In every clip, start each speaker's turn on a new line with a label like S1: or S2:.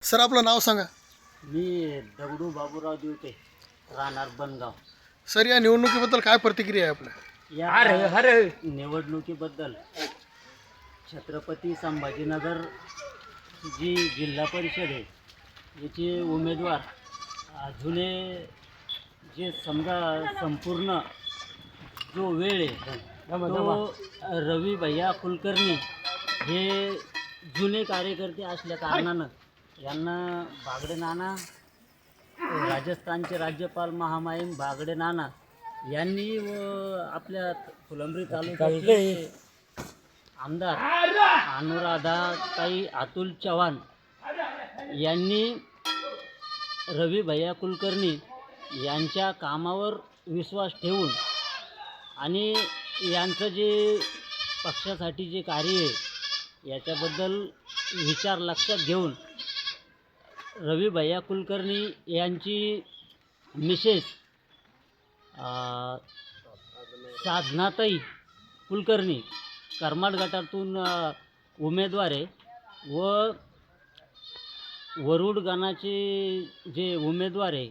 S1: Sir आपलं नाव सांगा.
S2: मी दगडू बाबूराव दिवटे, राहणार बनगाव.
S1: सर या निवडणुकीबद्दल काय प्रतिक्रिया आहे आपल्या?
S2: या निवडणुकीबद्दल छत्रपती संभाजीनगर जी जिल्हा परिषद आहे याचे उमेदवार जुने जे समजा संपूर्ण जो वेळ आहे तो रवी भैया कुलकर्णी हे जुने कार्यकर्ते असल्या कारणानं यांना बागडे नाना, राजस्थानचे राज्यपाल महामहिम बागडे नाना यांनी व आपल्या फुलंब्री तालुक्याचे आमदार अनुराधाताई अतुल चव्हाण यांनी रवी भैया कुलकर्णी यांच्या कामावर विश्वास ठेवून आणि यांचं जे पक्षासाठी जे कार्य आहे याच्याबद्दल विचार लक्षात घेऊन रवी भैया कुलकर्णी यांची मिसेस साधनाताई कुलकर्णी करमाड गटातून उमेदवार आहे व वरुड गणाचे जे उमेदवार आहे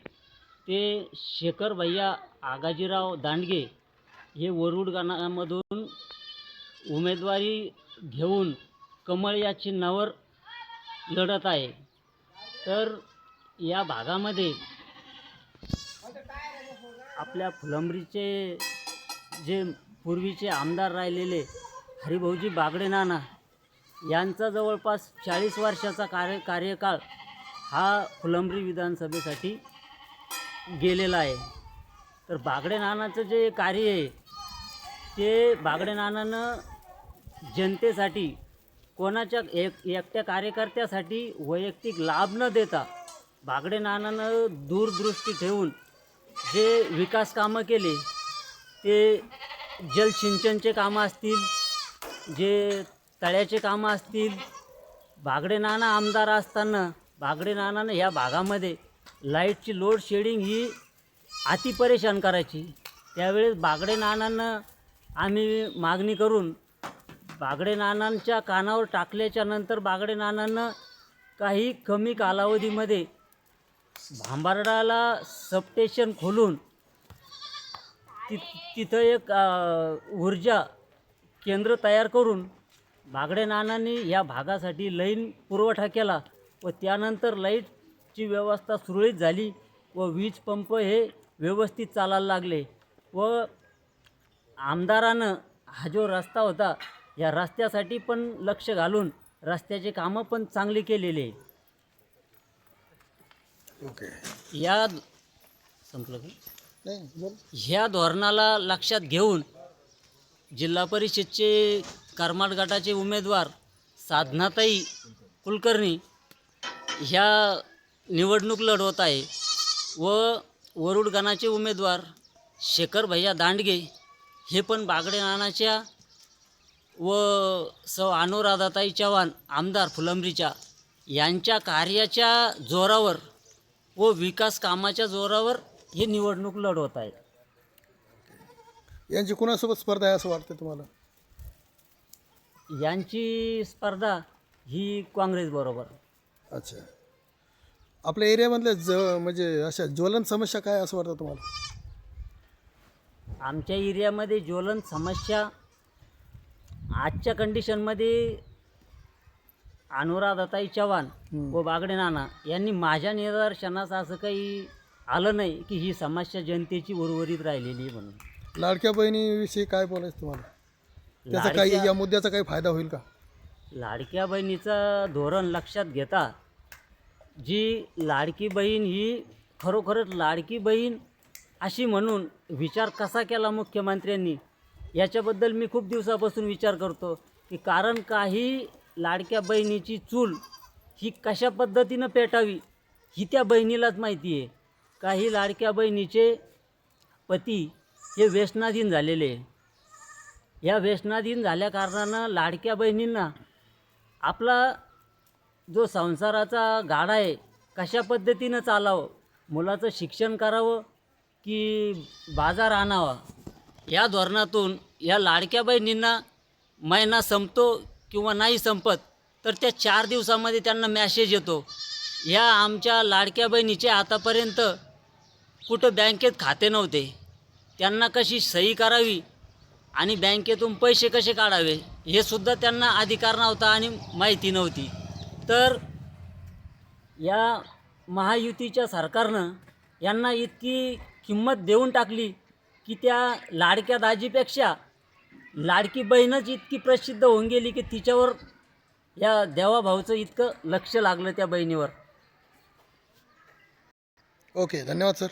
S2: ते शेखर भैया आगाजीराव दांडगे हे वरुड गणामधून उमेदवारी घेऊन कमळ या चिन्हावर लढत आहे. तर या भागामध्ये आपल्या फुलंब्रीचे जे पूर्वीचे आमदार राहिलेले हरिभाऊजी बागडे नाना यांचा जवळपास 40 वर्षाचा कार्यकाळ हा फुलंब्री विधानसभेसाठी गेलेला आहे. तर बागडे नानाचं जे कार्य आहे ते बागडे नानानं जनतेसाठी कोणाच्या एकट्या कार्यकर्त्यासाठी वैयक्तिक लाभ न देता बागडे नानानं दूरदृष्टी ठेवून जे विकास कामं केले ते जलसिंचनचे कामं असतील, जे तळ्याचे कामं असतील. बागडे नाना आमदार असताना बागडे नानानं ह्या भागामध्ये लाईटची लोड शेडिंग ही अति परेशान करायची. त्यावेळेस बागडे नानांना आम्ही मागणी करून बागडे नानांच्या कानावर टाकल्याच्या नंतर बागडे नानांना काही कमी कालावधीमध्ये भांबार्डाला सबस्टेशन खोलून तिथं एक ऊर्जा केंद्र तयार करून बागडे नानांनी या भागासाठी लाईन पुरवठा केला व त्यानंतर लाईटची व्यवस्था सुरळीत झाली व वीज पंप हे व्यवस्थित चालायला लागले व आमदारानं हा जो रस्ता होता या रस्त्यासाठी पण लक्ष घालून रस्त्याचे कामं पण चांगली केलेले.
S1: ओके.
S2: या संपलं का?
S1: नाही बोल.
S2: ह्या धोरणाला लक्षात घेऊन जिल्हा परिषदचे करमाड गटाचे उमेदवार साधनाताई कुलकर्णी ह्या निवडणूक लढवत आहे व वरुड गणाचे उमेदवार शेखर भैया दांडगे हे पण बागडे नानाच्या व सौ अनुराधाताई चव्हाण आमदार फुलंब्रीच्या यांच्या कार्याच्या जोरावर व विकास कामाच्या जोरावर हे निवडणूक लढवत आहेत.
S1: यांची कुणासोबत स्पर्धा आहे असं वाटतं तुम्हाला?
S2: यांची स्पर्धा ही काँग्रेसबरोबर.
S1: अच्छा. आपल्या एरियामधल्या म्हणजे अशा ज्वलंत समस्या काय असं वाटतं तुम्हाला?
S2: आमच्या एरियामध्ये ज्वलंत समस्या आजच्या कंडिशनमध्ये अनुराधाताई चव्हाण व बागडे नाना यांनी माझ्या निदर्शनास असं काही आलं नाही की ही समस्या जनतेची उर्वरित राहिलेली आहे म्हणून.
S1: लाडक्या बहिणीविषयी काय बोलायचं तुम्हाला? त्याचा काही या मुद्द्याचा काही फायदा होईल का?
S2: लाडक्या बहिणीचं धोरण लक्षात घेता जी लाडकी बहीण ही खरोखरच लाडकी बहीण अशी म्हणून विचार कसा केला मुख्यमंत्र्यांनी याच्याबद्दल मी खूप दिवसापासून विचार करतो की कारण काही लाडक्या बहिणीची चूल ही कशा पद्धतीनं पेटावी ही त्या बहिणीलाच माहिती आहे. काही लाडक्या बहिणीचे पती हे व्यसनाधीन झालेले आहे. या व्यसनाधीन झाल्या कारणानं लाडक्या बहिणींना आपला जो संसाराचा गाडा आहे कशा पद्धतीनं चालावं, मुलाचं शिक्षण करावं की बाजार आणावा या धोरणातून या लाडक्या बहिणींना महिना संपतो किंवा नाही संपत तर त्या 4 दिवसामध्ये त्यांना मॅसेज येतो ह्या आमच्या लाडक्या बहिणीचे आतापर्यंत कुठं बँकेत खाते नव्हते. त्यांना कशी सही करावी आणि बँकेतून पैसे कसे काढावे हे सुद्धा त्यांना अधिकार नव्हता आणि माहिती नव्हती. तर या महायुतीच्या सरकारनं यांना इतकी किंमत देऊन टाकली की त्या लाडक्या दाजीपेक्षा लाडकी बहीणच इतकी प्रसिद्ध होऊन गेली की तिच्यावर या देवाभाऊचं इतकं लक्ष लागलं त्या बहिणीवर.
S1: ओके, धन्यवाद सर.